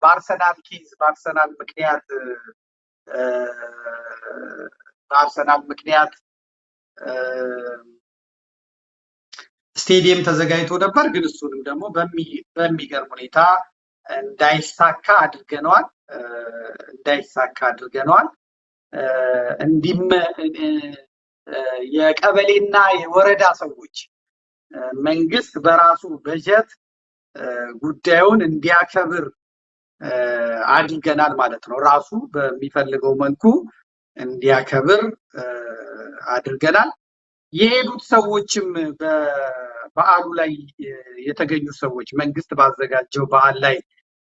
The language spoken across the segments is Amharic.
በአርሰናል ኬዝ በአርሰናል ምክንያት ስቴዲየም ተዘጋጅቶ ነበር። ግን እሱንም ደግሞ በሚገርም ሁኔታ እንዳይሳካ አድርገነዋል። እንዲም የቀበሌና የወረዳ ሰዎች መንግስት በራሱ በጀት ጉዳዩን እንዲያከብር አድርገናል ማለት ነው። ራሱ በሚፈልገው መልኩ እንዲያከብር አድርገናል። የሄዱት ሰዎችም በበዓሉ ላይ የተገኙት ሰዎች መንግስት ባዘጋጀው በዓል ላይ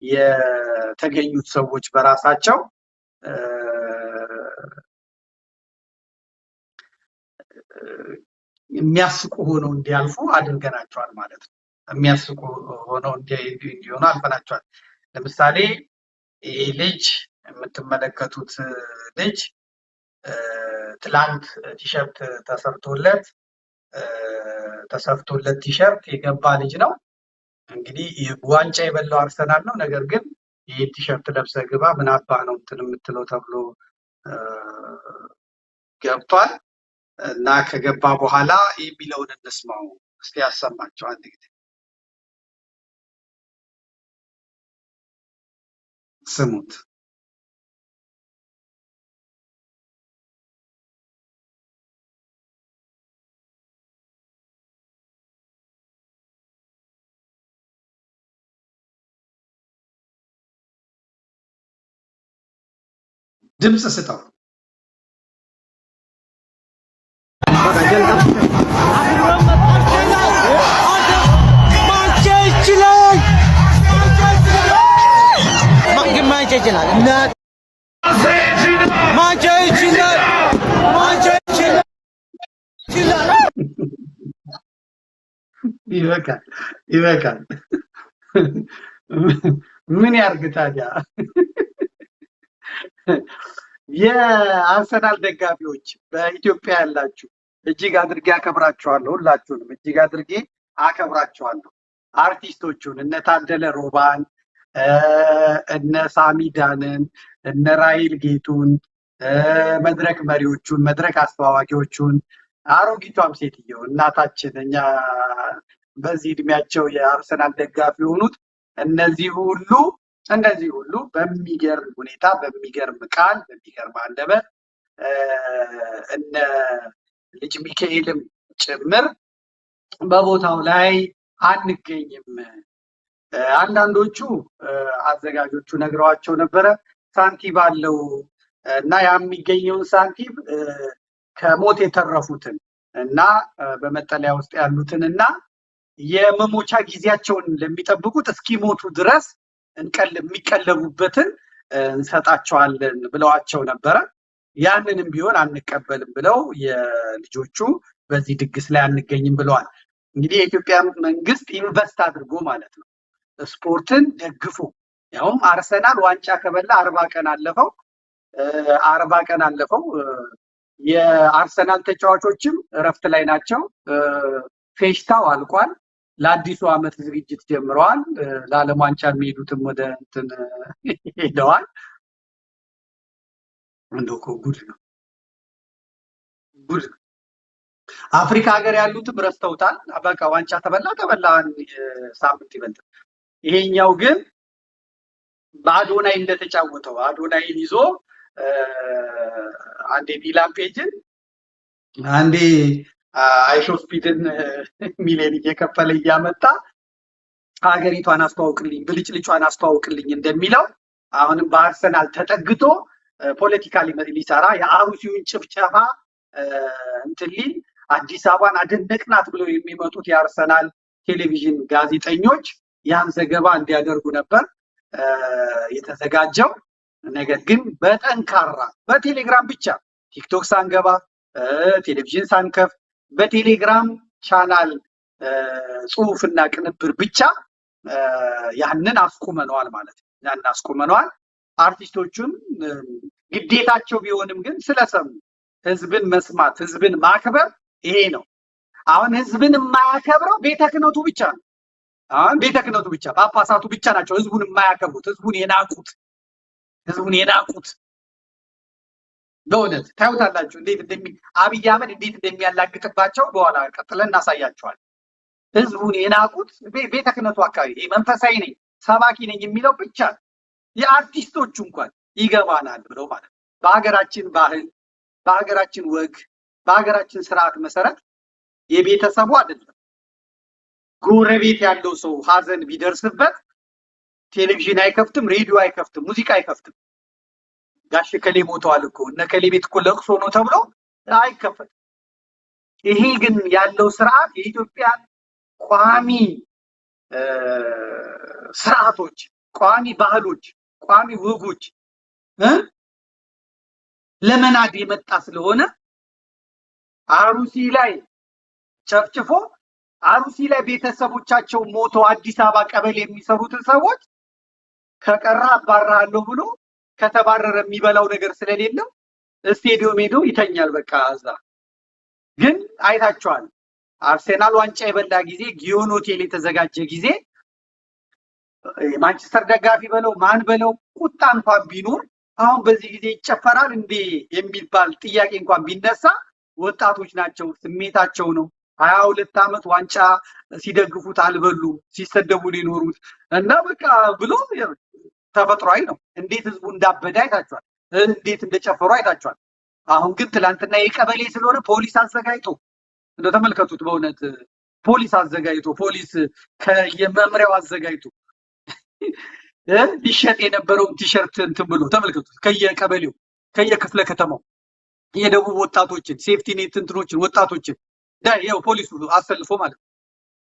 የተገኙት ሰዎች በራሳቸው የሚያስቁ ሆነው እንዲያልፉ አድርገናቸዋል ማለት ነው። የሚያስቁ ሆነው እንዲሆኑ አልፈናቸዋል። ለምሳሌ ይሄ ልጅ የምትመለከቱት ልጅ ትላንት ቲሸርት ተሰርቶለት ቲሸርት የገባ ልጅ ነው። እንግዲህ ዋንጫ የበላው አርሰናል ነው። ነገር ግን ይሄ ቲሸርት ለብሰ ግባ ምን አባ ነው እንትን የምትለው ተብሎ ገብቷል እና ከገባ በኋላ የሚለውን እንስማው እስቲ ያሰማቸው አንድ ጊዜ ስሙት። ድምጽ ስጠው። ይበቃል። ምን ያርግ ታዲያ? የአርሰናል ደጋፊዎች በኢትዮጵያ ያላችሁ እጅግ አድርጌ አከብራችኋለሁ። ሁላችሁንም እጅግ አድርጌ አከብራችኋለሁ። አርቲስቶቹን እነ ታደለ ሮባን፣ እነ ሳሚዳንን፣ እነ ራይል ጌቱን፣ መድረክ መሪዎቹን፣ መድረክ አስተዋዋቂዎቹን፣ አሮጊቷም ሴትየው እናታችን እኛ በዚህ እድሜያቸው የአርሰናል ደጋፊ የሆኑት እነዚህ ሁሉ በሚገርም ሁኔታ በሚገርም ቃል በሚገርም አንደበት እነ ልጅ ሚካኤልም ጭምር በቦታው ላይ አንገኝም። አንዳንዶቹ አዘጋጆቹ ነግረዋቸው ነበረ ሳንቲም አለው እና የሚገኘውን ሳንቲም ከሞት የተረፉትን እና በመጠለያ ውስጥ ያሉትን እና የመሞቻ ጊዜያቸውን ለሚጠብቁት እስኪሞቱ ድረስ የሚቀለቡበትን እንሰጣቸዋለን ብለዋቸው ነበረ። ያንንም ቢሆን አንቀበልም ብለው የልጆቹ በዚህ ድግስ ላይ አንገኝም ብለዋል። እንግዲህ የኢትዮጵያ መንግስት ኢንቨስት አድርጎ ማለት ነው ስፖርትን ደግፎ ያውም አርሰናል ዋንጫ ከበላ 40 ቀን አለፈው። የአርሰናል ተጫዋቾችም እረፍት ላይ ናቸው። ፌሽታው አልቋል። ለአዲሱ ዓመት ዝግጅት ጀምረዋል። ለዓለም ዋንጫ የሚሄዱትም ወደ እንትን ሄደዋል። እንደው ጉድ ነው። አፍሪካ ሀገር ያሉትም ረስተውታል። በቃ ዋንጫ ተበላ ሳምንት ይበልጥ። ይሄኛው ግን በአዶናይ እንደተጫወተው አዶናይን ይዞ አንዴ ሚላን ፔጅን አንዴ አይሾ ስፒድን ሚሊዮን እየከፈለ እያመጣ ሀገሪቷን አስተዋውቅልኝ ብልጭልጯን አስተዋውቅልኝ እንደሚለው አሁንም በአርሰናል ተጠግቶ ፖለቲካሊ ሊሰራ የአሩሲውን ጭፍጨፋ እንትን ሊል አዲስ አበባን አደነቅናት ብለው የሚመጡት የአርሰናል ቴሌቪዥን ጋዜጠኞች ያን ዘገባ እንዲያደርጉ ነበር የተዘጋጀው። ነገር ግን በጠንካራ በቴሌግራም ብቻ ቲክቶክ ሳንገባ ቴሌቪዥን ሳንከፍ በቴሌግራም ቻናል ጽሁፍና ቅንብር ብቻ ያንን አስቁመነዋል ማለት ነው። ያንን አስቁመነዋል። አርቲስቶቹን ግዴታቸው ቢሆንም ግን ስለሰሙ ህዝብን መስማት ህዝብን ማክበር ይሄ ነው። አሁን ህዝብን የማያከብረው ቤተ ክህነቱ ብቻ ነው። ቤተ ክህነቱ ብቻ ጳጳሳቱ ብቻ ናቸው ህዝቡን የማያከብሩት፣ ህዝቡን የናቁት። በእውነት ታዩታላችሁ እንዴት አብይ አህመድ እንዴት እንደሚያላግጥባቸው በኋላ ቀጥለን እናሳያቸዋል። ህዝቡን የናቁት ቤተ ክህነቱ አካባቢ መንፈሳዊ ነኝ ሰባኪ ነኝ የሚለው ብቻ የአርቲስቶቹ እንኳን ይገባናል ብለው ማለት በሀገራችን ባህል፣ በሀገራችን ወግ፣ በሀገራችን ስርዓት መሰረት የቤተሰቡ አይደለም ጎረቤት ያለው ሰው ሀዘን ቢደርስበት ቴሌቪዥን አይከፍትም፣ ሬዲዮ አይከፍትም፣ ሙዚቃ አይከፍትም። ጋሽ ከሌ ሞተዋል እኮ እነ ከሌ ቤት እኮ ለቅሶ ነው ተብሎ አይከፈትም። ይሄ ግን ያለው ስርዓት የኢትዮጵያን ቋሚ ስርዓቶች፣ ቋሚ ባህሎች፣ ቋሚ ወጎች ለመናድ የመጣ ስለሆነ አሩሲ ላይ ጨፍጭፎ አሩሲ ላይ ቤተሰቦቻቸው ሞተው አዲስ አበባ ቀበሌ የሚሰሩትን ሰዎች ከቀራ አባራለሁ ብሎ ከተባረረ የሚበላው ነገር ስለሌለው ስቴዲዮም ሄዶ ይተኛል። በቃ እዛ ግን አይታችኋል። አርሴናል ዋንጫ የበላ ጊዜ ጊዮን ሆቴል የተዘጋጀ ጊዜ ማንቸስተር ደጋፊ በለው ማን በለው ቁጣ እንኳን ቢኖር አሁን በዚህ ጊዜ ይጨፈራል እንዴ የሚባል ጥያቄ እንኳን ቢነሳ ወጣቶች ናቸው፣ ስሜታቸው ነው። 22 ዓመት ዋንጫ ሲደግፉት አልበሉም፣ ሲሰደቡ ሊኖሩት እና በቃ ብሎ ተፈጥሯዊ ነው። እንዴት ህዝቡ እንዳበደ አይታችኋል፣ እንዴት እንደጨፈሩ አይታችኋል። አሁን ግን ትላንትና የቀበሌ ስለሆነ ፖሊስ አዘጋጅቶ እንደው ተመልከቱት። በእውነት ፖሊስ አዘጋጅቶ ፖሊስ ከየመምሪያው አዘጋጅቶ ሊሸጥ የነበረውን ቲሸርት እንትን ብሎ ተመልከቱት። ከየቀበሌው ከየክፍለ ከተማው የደቡብ ወጣቶችን ሴፍቲ ኔት እንትኖችን ወጣቶችን ያው ፖሊሱ አሰልፎ ማለት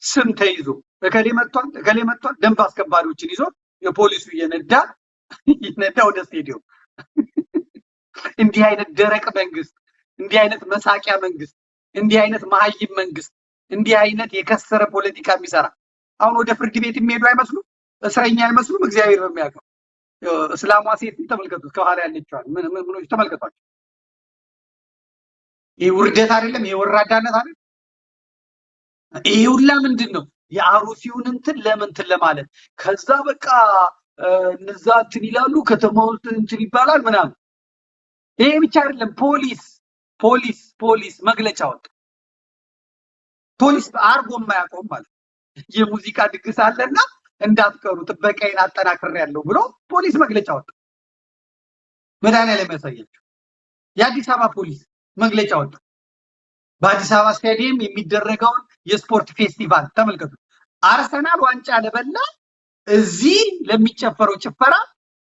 ስም ተይዞ እከሌ መጥቷል ደንብ አስከባሪዎችን ይዞ የፖሊሱ እየነዳ ወደ ስቴዲዮም። እንዲህ አይነት ደረቅ መንግስት፣ እንዲህ አይነት መሳቂያ መንግስት፣ እንዲህ አይነት መሀይም መንግስት፣ እንዲህ አይነት የከሰረ ፖለቲካ የሚሰራ አሁን ወደ ፍርድ ቤት የሚሄዱ አይመስሉም፣ እስረኛ አይመስሉም። እግዚአብሔር በሚያውቀው እስላሟ ሴት ተመልከቱት፣ ከኋላ ያለችዋል ምኖች ተመልከቷቸው። ይህ ውርደት አይደለም? ይህ ወራዳነት አይደለም? ይሄ ሁላ ምንድን ነው? የአሩሲውን እንትን ለምን እንትን ለማለት ከዛ በቃ እነዛ እንትን ይላሉ፣ ከተማው እንትን ይባላል ምናምን። ይሄ ብቻ አይደለም። ፖሊስ መግለጫ ወጣ። ፖሊስ አርጎ የማያውቀውም ማለት የሙዚቃ ድግስ አለና እንዳትቀሩ ጥበቃዬን አጠናክሬያለሁ ብሎ ፖሊስ መግለጫ ወጣ። መድኃኒዓለም ያሳያቸው። የአዲስ አበባ ፖሊስ መግለጫ ወጣ። በአዲስ አበባ ስታዲየም የሚደረገውን የስፖርት ፌስቲቫል ተመልከቱ። አርሰናል ዋንጫ ለበላ እዚህ ለሚጨፈረው ጭፈራ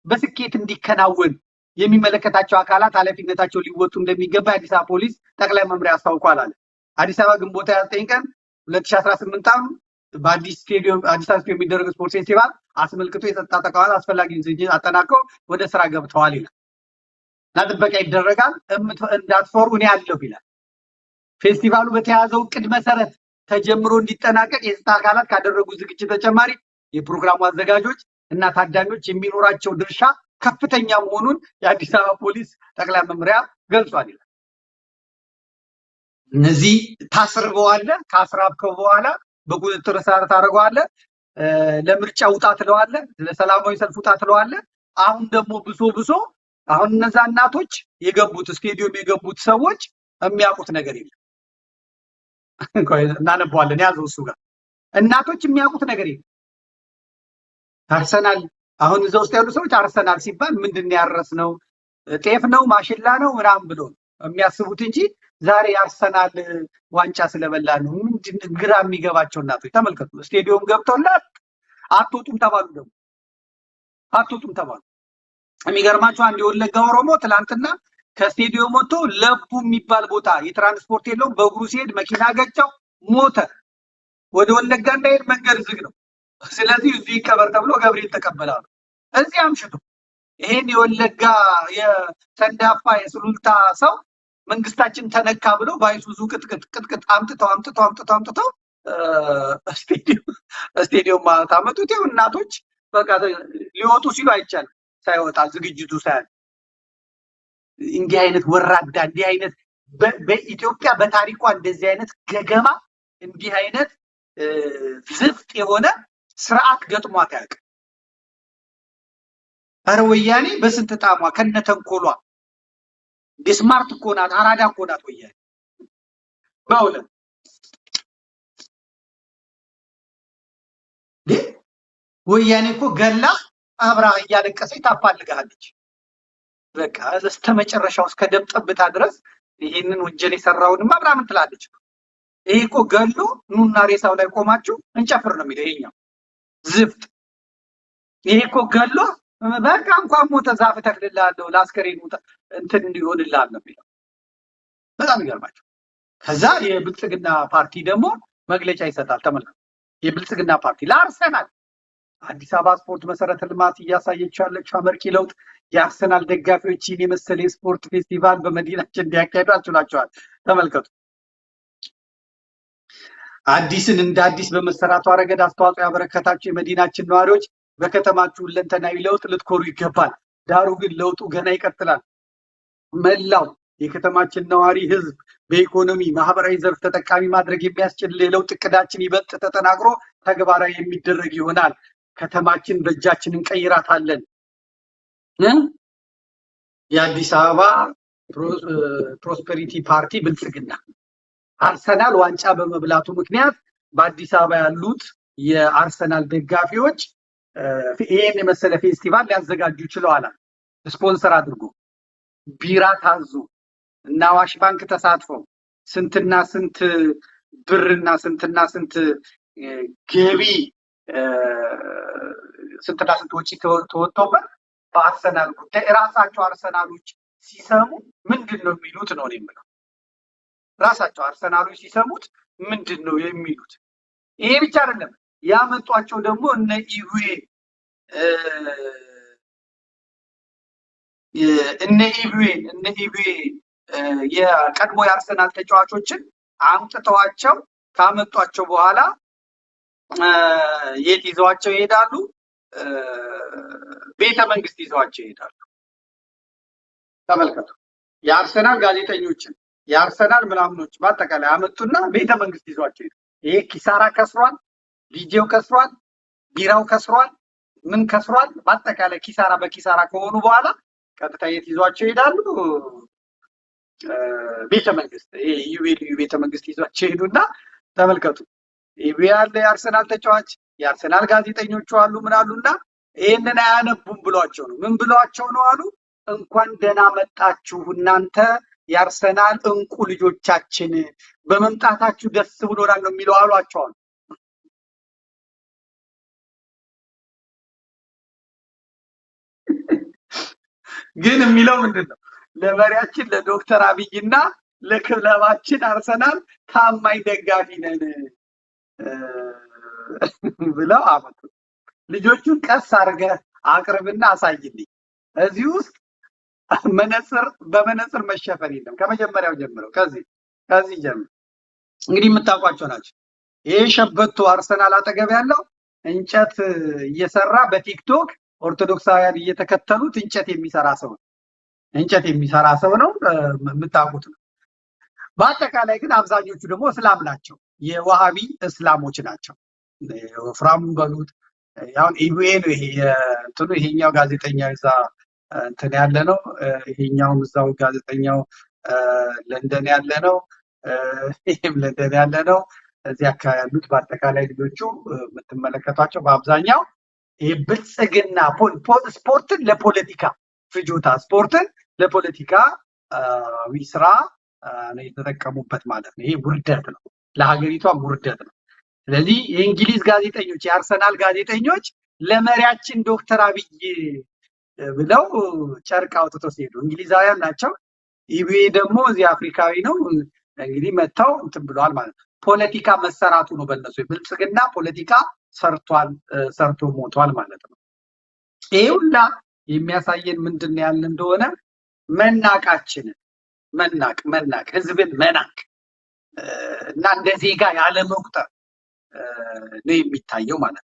በስኬት እንዲከናወን የሚመለከታቸው አካላት ኃላፊነታቸው ሊወጡ እንደሚገባ የአዲስ አበባ ፖሊስ ጠቅላይ መምሪያ አስታውቋል አለ። አዲስ አበባ ግንቦት 29 ቀን 2018 ዓ.ም በአዲስ ስቴዲየም የሚደረግ ስፖርት ፌስቲቫል አስመልክቶ የጸጥታ ተቋማት አስፈላጊውን ዝግጅት አጠናቀው ወደ ስራ ገብተዋል ይላል። እና ጥበቃ ይደረጋል፣ እንዳትፈሩ እኔ አለሁ ይላል። ፌስቲቫሉ በተያዘው እቅድ መሰረት ተጀምሮ እንዲጠናቀቅ የጸጥታ አካላት ካደረጉ ዝግጅት ተጨማሪ የፕሮግራሙ አዘጋጆች እና ታዳሚዎች የሚኖራቸው ድርሻ ከፍተኛ መሆኑን የአዲስ አበባ ፖሊስ ጠቅላይ መምሪያ ገልጿል ይላል። እነዚህ ታስርበዋለህ፣ ካስራብከው በኋላ በቁጥጥር ስር ታደርገዋለህ፣ ለምርጫ ውጣ ትለዋለህ፣ ለሰላማዊ ሰልፍ ውጣ ትለዋለህ። አሁን ደግሞ ብሶ አሁን እነዛ እናቶች የገቡት ስቴዲየም የገቡት ሰዎች የሚያውቁት ነገር የለም። እናነባዋለን ያዘው እሱ ጋር እናቶች የሚያውቁት ነገር የለም። አርሰናል አሁን እዛ ውስጥ ያሉ ሰዎች አርሰናል ሲባል ምንድን ያረስነው ጤፍ ነው ማሽላ ነው ምናምን ብሎ የሚያስቡት እንጂ ዛሬ አርሰናል ዋንጫ ስለበላ ነው ምንድን ግራ የሚገባቸው እናቶች ተመልከቱ። ስቴዲየም ገብተውላት አትወጡም ተባሉ። ደግሞ አትወጡም ተባሉ። የሚገርማቸው አንድ የወለጋ ኦሮሞ ትላንትና ከስቴዲየም ወጥቶ ለቡ የሚባል ቦታ የትራንስፖርት የለውም፣ በእግሩ ሲሄድ መኪና ገጨው ሞተ። ወደ ወለጋ እንዳይሄድ መንገድ ዝግ ነው። ስለዚህ እዚህ ይቀበር ተብሎ ገብርኤል ተቀበላሉ። እዚህ አምሽቱ ይሄን የወለጋ የሰንዳፋ የሱሉልታ ሰው መንግስታችን ተነካ ብሎ ባይሱዙ ቅጥቅጥ አምጥተው ስቴዲየም ታመጡት። ይኸው እናቶች በቃ ሊወጡ ሲሉ አይቻልም፣ ሳይወጣ ዝግጅቱ ሳያል። እንዲህ አይነት ወራዳ እንዲህ አይነት በኢትዮጵያ በታሪኳ እንደዚህ አይነት ገገማ እንዲህ አይነት ዝፍጥ የሆነ ስርዓት ገጥሟት አያውቅም። ኧረ ወያኔ በስንት ጣሟ ከነተንኮሏ ስማርት እኮ ናት፣ አራዳ እኮ ናት ወያኔ በእውነት ወያኔ እኮ ገላ አብራ እያለቀሰች ታፋልጋለች። በቃ እስከ መጨረሻው እስከ ደም ጠብታ ድረስ ይሄንን ወንጀል የሰራውንማ ምናምን ትላለች። ይሄ እኮ ገሎ ኑና ሬሳው ላይ ቆማችሁ እንጨፍር ነው የሚለው ይሄኛው ዝፍት። ይሄ እኮ ገሎ በቃ እንኳን ሞተ ዛፍ ተክልልሃለሁ ለአስከሬኑ እንትን እንዲሆንልሃል ነው የሚለው። በጣም ይገርማቸው። ከዛ የብልጽግና ፓርቲ ደግሞ መግለጫ ይሰጣል። ተመልከቱ። የብልጽግና ፓርቲ ለአርሰናል አዲስ አበባ ስፖርት መሰረተ ልማት እያሳየች ያለችው አመርቂ ለውጥ የአርሰናል ደጋፊዎችን የመሰለ የስፖርት ፌስቲቫል በመዲናችን እንዲያካሄዱ አስችሏቸዋል። ተመልከቱ። አዲስን እንደ አዲስ በመሰራቷ ረገድ አስተዋጽኦ ያበረከታችሁ የመዲናችን ነዋሪዎች በከተማችሁ ሁለንተናዊ ለውጥ ልትኮሩ ይገባል። ዳሩ ግን ለውጡ ገና ይቀጥላል። መላው የከተማችን ነዋሪ ህዝብ በኢኮኖሚ ማህበራዊ ዘርፍ ተጠቃሚ ማድረግ የሚያስችል የለውጥ እቅዳችን ይበልጥ ተጠናክሮ ተግባራዊ የሚደረግ ይሆናል። ከተማችን በእጃችን እንቀይራታለን። የአዲስ አበባ ፕሮስፐሪቲ ፓርቲ ብልጽግና አርሰናል ዋንጫ በመብላቱ ምክንያት በአዲስ አበባ ያሉት የአርሰናል ደጋፊዎች ይሄን የመሰለ ፌስቲቫል ሊያዘጋጁ ችለዋል። ስፖንሰር አድርጎ ቢራ ታዙ እና አዋሽ ባንክ ተሳትፈው ስንትና ስንት ብርና ስንትና ስንት ገቢ ስንትና ስንት ወጪ ተወጥቶበት በአርሰናል ጉዳይ ራሳቸው አርሰናሎች ሲሰሙ ምንድነው የሚሉት ነው የምለው። ራሳቸው አርሰናሎች ሲሰሙት ምንድነው የሚሉት? ይሄ ብቻ አይደለም። ያመጧቸው ደግሞ እነ ኢቡዬ የቀድሞ የአርሰናል ተጫዋቾችን አምጥተዋቸው ካመጧቸው በኋላ የት ይዘዋቸው ይሄዳሉ? ቤተ መንግስት ይዘዋቸው ይሄዳሉ። ተመልከቱ። የአርሰናል ጋዜጠኞችን የአርሰናል ምናምኖች በአጠቃላይ አመጡና ቤተ መንግስት ይዘዋቸው ይሄዳሉ። ይሄ ኪሳራ ከስሯል። ዲጄው ከስሯል። ቢራው ከስሯል። ምን ከስሯል? በአጠቃላይ ኪሳራ በኪሳራ ከሆኑ በኋላ ቀጥታ የት ይዟቸው ይሄዳሉ? ቤተ መንግስት። ይሄ ዩቤልዩ ቤተ መንግስት ይዟቸው ይሄዱና ተመልከቱ። ያለ የአርሰናል ተጫዋች የአርሰናል ጋዜጠኞቹ አሉ ምን አሉና ይሄንን አያነቡም ብሏቸው ነው። ምን ብሏቸው ነው አሉ? እንኳን ደህና መጣችሁ እናንተ የአርሰናል እንቁ ልጆቻችን በመምጣታችሁ ደስ ብሎናል ነው የሚለው አሏቸው አሉ። ግን የሚለው ምንድነው? ለመሪያችን ለዶክተር አብይና ለክለባችን አርሰናል ታማኝ ደጋፊ ነን ብለው አመጡ። ልጆቹን ቀስ አድርገህ አቅርብና አሳይልኝ። እዚህ ውስጥ በመነጽር መሸፈን የለም። ከመጀመሪያው ጀምረው ከዚህ ጀምሮ እንግዲህ የምታውቋቸው ናቸው። ይሄ ሸበቶ አርሰናል አጠገብ ያለው እንጨት እየሰራ በቲክቶክ ኦርቶዶክሳውያን እየተከተሉት እንጨት የሚሰራ ሰው ነው። የምታውቁት ነው። በአጠቃላይ ግን አብዛኞቹ ደግሞ እስላም ናቸው። የዋሃቢ እስላሞች ናቸው። ወፍራም በሉት ያው ኢቡኤ ነው። ይሄ እንትኑ ይሄኛው ጋዜጠኛው እዛ እንትን ያለ ነው። ይሄኛውም እዛው ጋዜጠኛው ለንደን ያለ ነው። ይሄም ለንደን ያለ ነው። እዚህ አካባቢ ያሉት በአጠቃላይ ልጆቹ የምትመለከቷቸው በአብዛኛው የብልጽግና ስፖርትን ለፖለቲካ ፍጆታ ስፖርትን ለፖለቲካ ስራ ነው የተጠቀሙበት ማለት ነው። ይሄ ውርደት ነው፣ ለሀገሪቷ ውርደት ነው። ስለዚህ የእንግሊዝ ጋዜጠኞች የአርሰናል ጋዜጠኞች ለመሪያችን ዶክተር አብይ ብለው ጨርቅ አውጥተው ሲሄዱ እንግሊዛውያን ናቸው። ኢቢኤ ደግሞ እዚህ አፍሪካዊ ነው። እንግዲህ መተው እንትን ብለዋል ማለት ነው። ፖለቲካ መሰራቱ ነው በእነሱ የብልጽግና ፖለቲካ ሰርቶ ሞቷል ማለት ነው። ይሄ ሁላ የሚያሳየን ምንድነው ያለ እንደሆነ መናቃችንን መናቅ ህዝብን መናቅ እና እንደ ዜጋ ያለ መቁጠር ነው የሚታየው ማለት ነው።